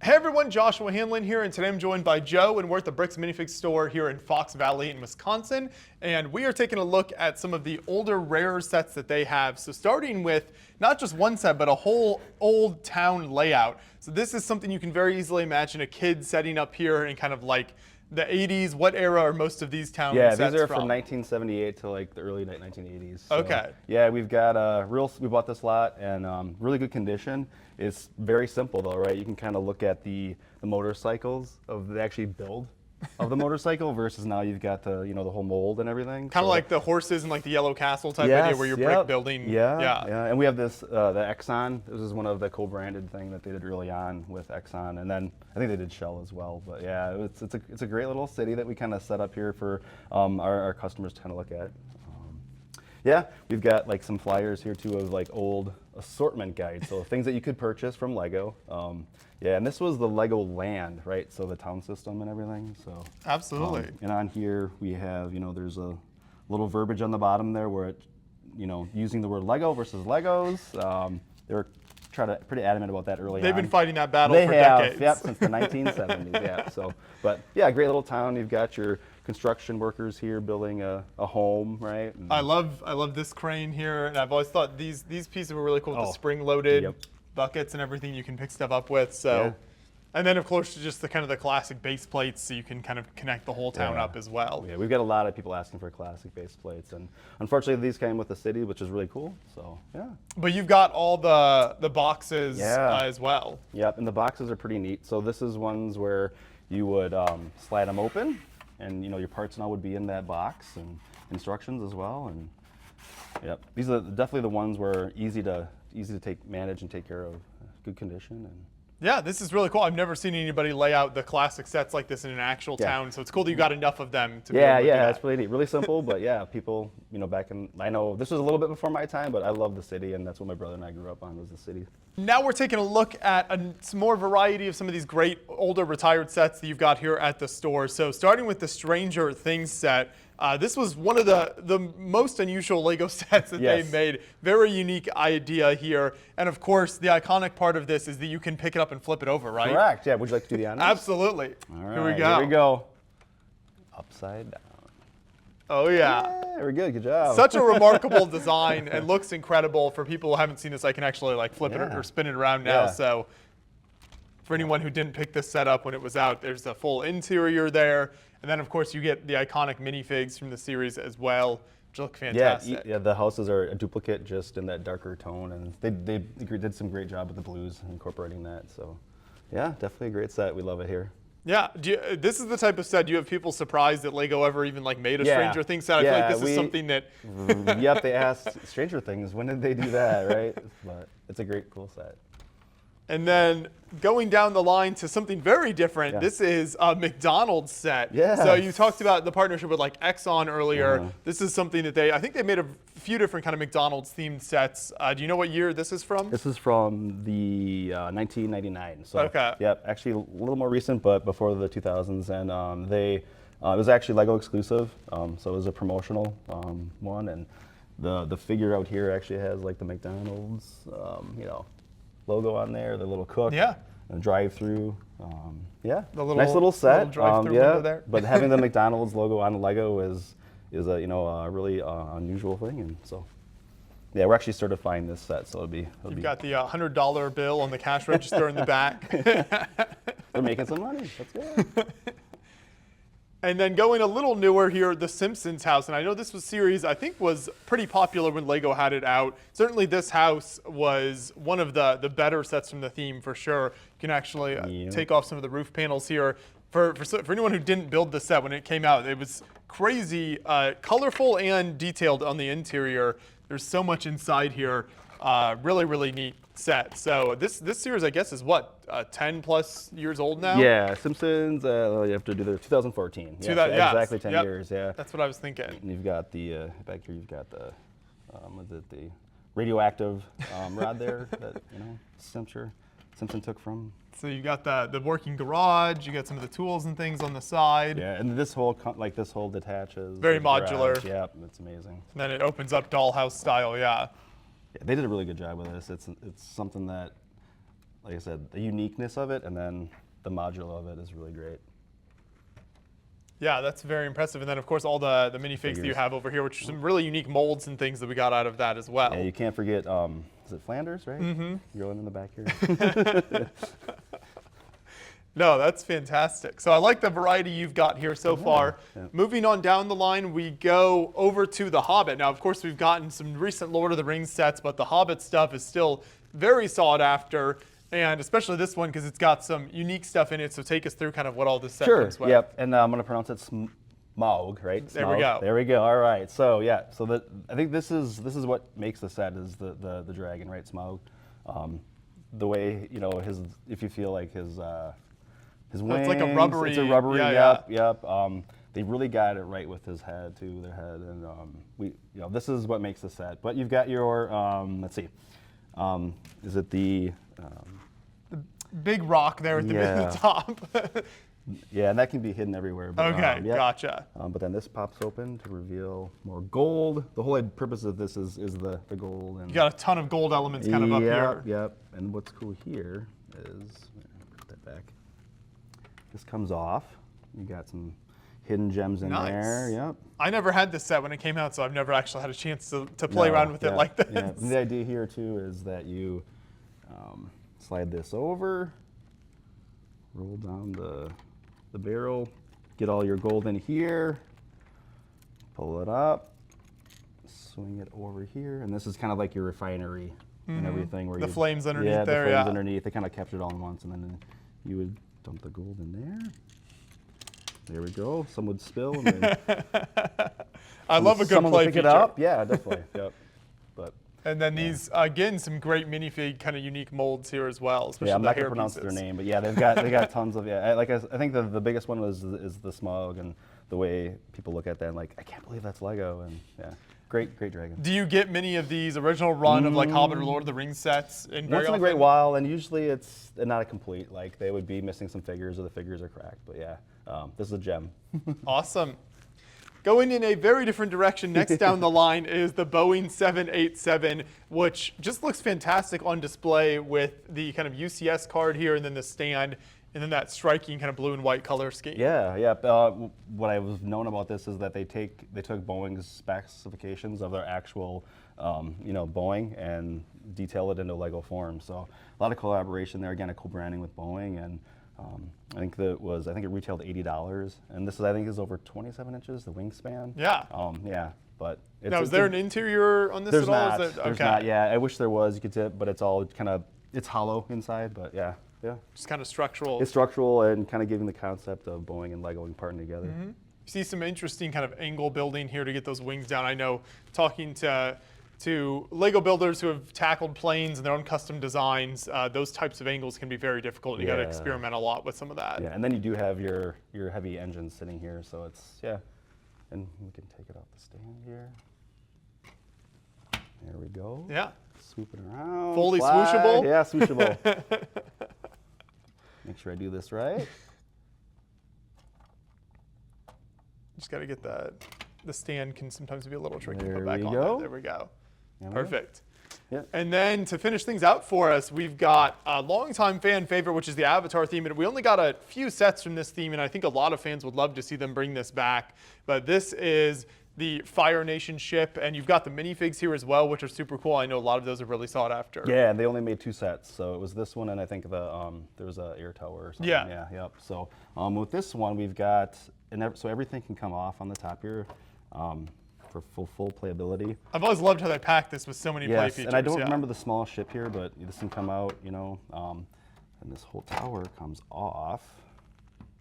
Hey everyone, Joshua Hanlon here, and today I'm joined by Joe, and we're at the Bricks Minifigs store here in Fox Valley in Wisconsin, and we are taking a look at some of the older, rarer sets that they have. So starting with not just one set, but a whole old town layout. So this is something you can very easily imagine a kid setting up here in kind of like the 80s. What era are most of these town sets from? Yeah, these are from 1978 to like the early 1980s. So, okay. Yeah, we've got we bought this lot and really good condition. It's very simple though, right? You can kind of look at the motorcycles of the actually build of the motorcycle versus now you've got the the whole mold and everything. Kind of like the horses and like the Yellow Castle type idea where you're brick building. Yeah. And we have this the Exxon. This is one of the co-branded thing that they did early on with Exxon, and then I think they did Shell as well. But yeah, it's a great little city that we kind of set up here for our customers to kind of look at. Yeah, we've got like some flyers here too of like old assortment guides, so things that you could purchase from Lego. Yeah, and this was the Lego land, right? So the town system and everything. So absolutely. And on here we have, there's a little verbiage on the bottom there where it, using the word Lego versus Legos. They were pretty adamant about that early on. They've been fighting that battle for decades. Yep, since the 1970s. Yeah. So, but yeah, great little town. You've got your construction workers here building a home, right? And I love this crane here, and I've always thought these pieces were really cool with the spring-loaded buckets and everything you can pick stuff up with. So, and then of course just the kind of the classic base plates, so you can kind of connect the whole town up as well. Yeah, we've got a lot of people asking for classic base plates, and unfortunately these came with the city, which is really cool. So yeah. But you've got all the boxes as well. Yep, and the boxes are pretty neat. So this is ones where you would slide them open, and your parts now would be in that box, and instructions as well. And yep, these are definitely the ones where easy to manage and take care of, good condition. And yeah, this is really cool. I've never seen anybody lay out the classic sets like this in an actual town, so it's cool that you got enough of them to be able to do that. It's really neat, really simple, but yeah, people, back in, I know this was a little bit before my time, but I love the city, and that's what my brother and I grew up on, was the city. Now we're taking a look at some more variety of some of these great older retired sets that you've got here at the store. So starting with the Stranger Things set, this was one of the most unusual Lego sets that they've made. Very unique idea here. And of course, the iconic part of this is that you can pick it up and flip it over, right? Correct, yeah. Would you like to do the honors? Absolutely. All right, here we go. Here we go. Upside down. Oh yeah. Very good, good job. Such a remarkable design, and looks incredible. For people who haven't seen this, I can actually like flip it or spin it around now. So for anyone who didn't pick this set up when it was out, there's a full interior there. And then of course you get the iconic minifigs from the series as well, which look fantastic. Yeah, the houses are a duplicate, just in that darker tone, and they did some great job with the blues incorporating that. So yeah, definitely a great set. We love it here. Yeah, this is the type of set, do you have people surprised that Lego ever even like made a Stranger Things set? I feel like this is something that... Yep, they asked Stranger Things, when did they do that, right? But it's a great, cool set. And then going down the line to something very different, this is a McDonald's set. Yeah. So you talked about the partnership with like Exxon earlier. This is something that I think they made a few different kind of McDonald's themed sets. Do you know what year this is from? This is from the 1999. So, yep, actually a little more recent, but before the 2000s. And it was actually Lego exclusive, so it was a promotional one. And the figure out here actually has like the McDonald's, logo on there, the little cook, and drive-through. The nice little set. Drive-through there. But having the McDonald's logo on Lego is a really unusual thing, and so yeah, we're actually certifying this set, so You've got the $100 bill on the cash register in the back. We're making some money. That's good. And then going a little newer here, the Simpsons House. And I know this series, I think, was pretty popular when Lego had it out. Certainly this house was one of the better sets from the theme for sure. You can actually take off some of the roof panels here. For anyone who didn't build the set when it came out, it was crazy, colorful and detailed on the interior. There's so much inside here. Really, really neat set. So this series, I guess, is what, 10 plus years old now? Yeah, Simpsons, you have to do the 2014. Exactly 10 years, That's what I was thinking. And you've got the, back here, you've got the, the radioactive rod there that, Simpson took from. So you got the working garage, you got some of the tools and things on the side. Yeah, and this whole detaches. Very modular. Garage. Yeah, it's amazing. And then it opens up dollhouse style, Yeah, they did a really good job with this. It's something that like I said, the uniqueness of it, and then the modular of it is really great. Yeah, that's very impressive. And then, of course, all the minifigs that you have over here, which are some really unique molds and things that we got out of that as well. Yeah, you can't forget, is it Flanders, right? Mm-hmm. Going in the back here. No, that's fantastic. So I like the variety you've got here so far. Yeah. Moving on down the line, we go over to the Hobbit. Now, of course, we've gotten some recent Lord of the Rings sets, but the Hobbit stuff is still very sought after, and especially this one because it's got some unique stuff in it. So take us through kind of what all this set comes with. Yep, and I'm going to pronounce it Smaug, right? There we Smaug. go. There we go. All right. So yeah, so I think this is what makes the set is the dragon, right? Smaug. The way if you feel like his wings, it's like a rubbery. It's a rubbery. Yeah, Yep. They really got it right with his head too. Their head, and this is what makes the set. But you've got your let's see, is it the big rock there at the top. Yeah, and that can be hidden everywhere. But, Okay, gotcha. But then this pops open to reveal more gold. The whole purpose of this is the gold. And You got a ton of gold elements kind of up here. Yep. And what's cool here is, put that back. This comes off. You got some hidden gems in there. Yep. I never had this set when it came out, so I've never actually had a chance to play around with it like this. Yeah. And the idea here too is that you slide this over, roll down the barrel, get all your gold in here, pull it up, swing it over here, and this is kind of like your refinery and everything. Where the flames underneath there, the flames underneath. They kind of capture it all in once, and then you would dump the gold in there. There we go. Some would spill. And then I love a good someone play would pick feature. it up. Yeah, definitely. Yep. But and then these again some great minifig kind of unique molds here as well. Especially I'm the not hair gonna pronounce pieces. their name, but yeah, they got tons of I think the biggest one is the Smaug, and the way people look at that and like, I can't believe that's Lego, and yeah, great dragon. Do you get many of these original run of like Hobbit or Lord of the Rings sets in very Once in a often? great while, and usually it's not a complete. Like they would be missing some figures, or the figures are cracked. But yeah, this is a gem. Awesome. Going in a very different direction, next down the line is the Boeing 787, which just looks fantastic on display with the kind of UCS card here, and then the stand, and then that striking kind of blue and white color scheme. Yeah. What I was known about this is that they took Boeing's specifications of their actual, Boeing, and detail it into Lego form. So a lot of collaboration there. Again, a co-branding with Boeing, and I think it retailed $80, and this is over 27 inches, the wingspan. Yeah. But now, is there an interior on this at all? There's not. Yeah, I wish there was. You could tip, but it's all it's hollow inside. But yeah. Just kind of structural. It's structural and kind of giving the concept of Boeing and Lego partnering together. Mm-hmm. You see some interesting kind of angle building here to get those wings down. I know talking to Lego builders who have tackled planes and their own custom designs, those types of angles can be very difficult. You got to experiment a lot with some of that. Yeah, and then you do have your heavy engines sitting here, so it's and we can take it off the stand here. There we go. Yeah. Swoop it around. Fully fly. swooshable? Yeah, swooshable. Make sure I do this right. Just got to get that. The stand can sometimes be a little tricky to There put back we on. go. There we go. Yeah, Perfect. Yeah. And then to finish things out for us, we've got a longtime fan favorite, which is the Avatar theme. And we only got a few sets from this theme, and I think a lot of fans would love to see them bring this back. But this is the Fire Nation ship, and you've got the minifigs here as well, which are super cool. I know a lot of those are really sought after. Yeah, and they only made 2 sets, so it was this one, and I think there was a air tower or something. Yeah. Yep. So with this one, we've got so everything can come off on the top here. For full playability. I've always loved how they packed this with so many play features. And I don't remember the small ship here, but this can come out, and this whole tower comes off.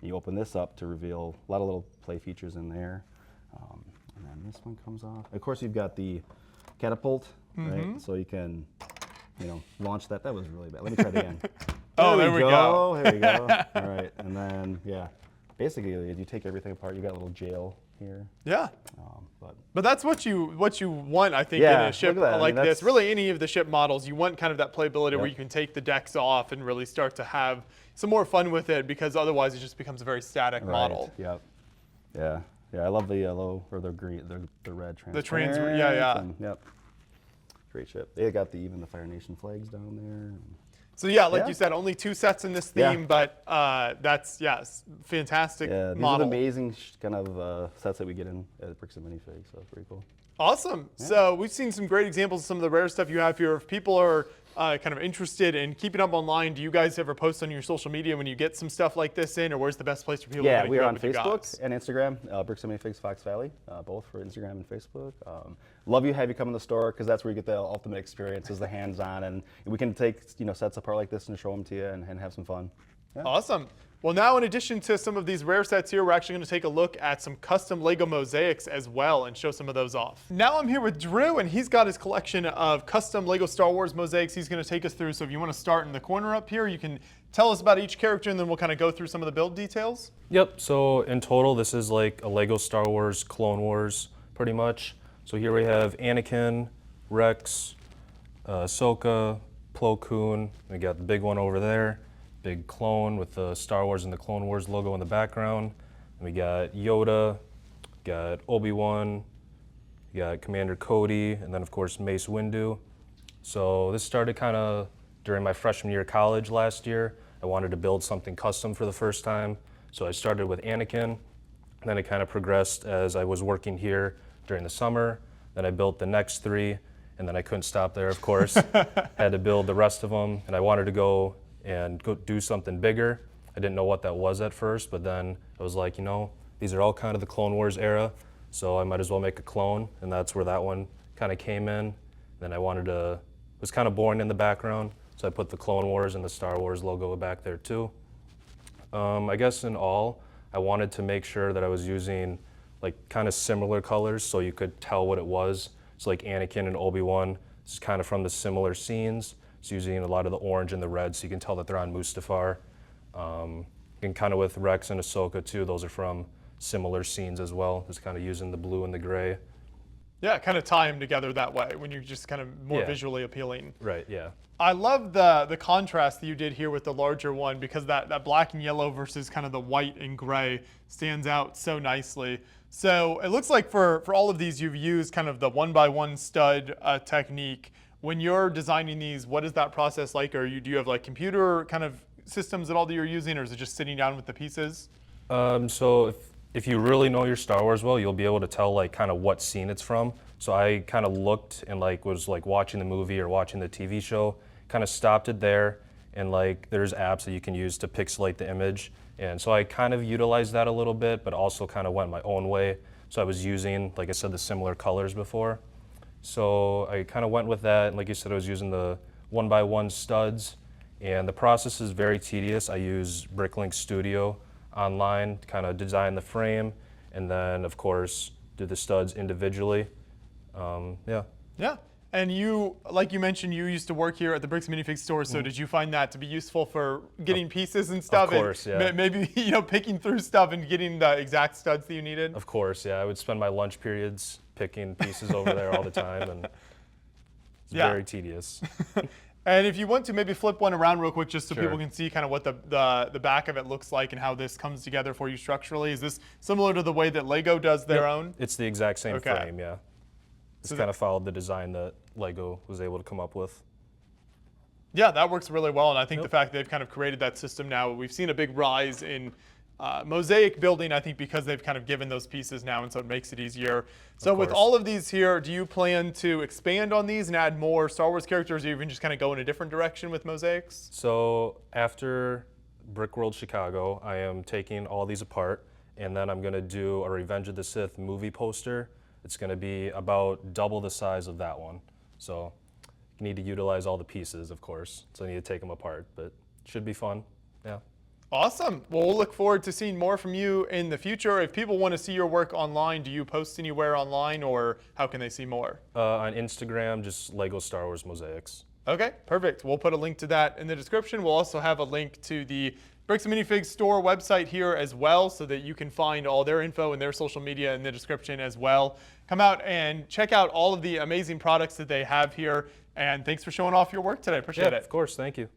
You open this up to reveal a lot of little play features in there. And then this one comes off. Of course, you've got the catapult, right? So you can, launch that. That was really bad. Let me try it again. There we go. There we go. All right. And then, basically, you take everything apart. You got a little jail here. Yeah. But that's what you want, I think, in a ship like this. Really, any of the ship models, you want kind of that playability where you can take the decks off and really start to have some more fun with it, because otherwise it just becomes a very static model. Yep. Yeah. I love the yellow or the green, the red transparent. Yeah. Yep. Great ship. They got even the Fire Nation flags down there. So yeah, like Yeah. you said, only 2 sets in this Yeah. theme, but that's fantastic Yeah, these are the model. amazing kind of sets that we get in at Bricks and Minifigs, so it's pretty cool. Awesome. So we've seen some great examples of some of the rare stuff you have here. If people are kind of interested in keeping up online, do you guys ever post on your social media when you get some stuff like this in, or where's the best place for people to Yeah, kind of we keep are up on with you Facebook guys? and Instagram, Bricks and Minifigs Fox Valley, both for Instagram and Facebook. Love you, have you come in the store, because that's where you get the ultimate experience, is the hands-on, and we can take sets apart like this and show them to you and have some fun. Yeah. Awesome. Well, now in addition to some of these rare sets here, we're actually going to take a look at some custom Lego mosaics as well and show some of those off. Now I'm here with Drew, and he's got his collection of custom Lego Star Wars mosaics he's going to take us through. So if you want to start in the corner up here, you can tell us about each character, and then we'll kind of go through some of the build details. Yep, so in total, this is like a Lego Star Wars Clone Wars, pretty much. So here we have Anakin, Rex, Ahsoka, Plo Koon. We got the big one over there. Big clone with the Star Wars and the Clone Wars logo in the background. And we got Yoda, got Obi-Wan, we got Commander Cody, and then of course Mace Windu. So this started kind of during my freshman year of college last year. I wanted to build something custom for the first time. So I started with Anakin, and then it kind of progressed as I was working here during the summer. Then I built the next 3, and then I couldn't stop there, of course. Had to build the rest of them, and I wanted to go do something bigger. I didn't know what that was at first, but then I was like, these are all kind of the Clone Wars era, so I might as well make a clone, and that's where that one kind of came in. Then I it was kind of boring in the background, so I put the Clone Wars and the Star Wars logo back there too. I guess in all, I wanted to make sure that I was using like kind of similar colors so you could tell what it was. So like Anakin and Obi-Wan, this is kind of from the similar scenes. It's using a lot of the orange and the red, so you can tell that they're on Mustafar. And kind of with Rex and Ahsoka too, those are from similar scenes as well. Just kind of using the blue and the gray. Yeah, kind of tie them together that way when you're just kind of more Yeah. visually appealing. Right, yeah. I love the contrast that you did here with the larger one, because that black and yellow versus kind of the white and gray stands out so nicely. So it looks like for all of these, you've used kind of the 1x1 stud technique. When you're designing these, what is that process like? Do you have like computer kind of systems at all that you're using, or is it just sitting down with the pieces? So if you really know your Star Wars well, you'll be able to tell like kind of what scene it's from. So I kind of looked and was watching the movie or watching the TV show, kind of stopped it there, and there's apps that you can use to pixelate the image. And so I kind of utilized that a little bit, but also kind of went my own way. So I was using, like I said, the similar colors before. So I kind of went with that, and like you said, I was using the 1x1 studs, and the process is very tedious. I use Bricklink Studio online to kind of design the frame, and then of course do the studs individually. Yeah. Yeah. And you, like you mentioned, you used to work here at the Bricks and Minifigs store, so did you find that to be useful for getting pieces and stuff? Of course, and yeah. Maybe, picking through stuff and getting the exact studs that you needed? Of course, yeah. I would spend my lunch periods picking pieces over there all the time, and it's Yeah. very tedious. And if you want to maybe flip one around real quick just so Sure. people can see kind of what the back of it looks like and how this comes together for you structurally. Is this similar to the way that Lego does their own? It's the exact same Okay. frame, yeah. It's So kind of followed the design that Lego was able to come up with. Yeah, that works really well. And I think Yep. the fact that they've kind of created that system now, we've seen a big rise in mosaic building, I think, because they've kind of given those pieces now, and so it makes it easier. So with course. all of these here, do you plan to expand on these and add more Star Wars characters, or even just kind of go in a different direction with mosaics? So after Brickworld Chicago, I am taking all these apart, and then I'm going to do a Revenge of the Sith movie poster. It's going to be about double the size of that one. So you need to utilize all the pieces, of course. So I need to take them apart, but it should be fun. Yeah. Awesome. Well, we'll look forward to seeing more from you in the future. If people want to see your work online, do you post anywhere online, or how can they see more? On Instagram, just Lego Star Wars Mosaics. Okay, perfect. We'll put a link to that in the description. We'll also have a link to the Bricks and Minifigs store website here as well, so that you can find all their info and their social media in the description as well. Come out and check out all of the amazing products that they have here. And thanks for showing off your work today. Appreciate it. Of course. Thank you.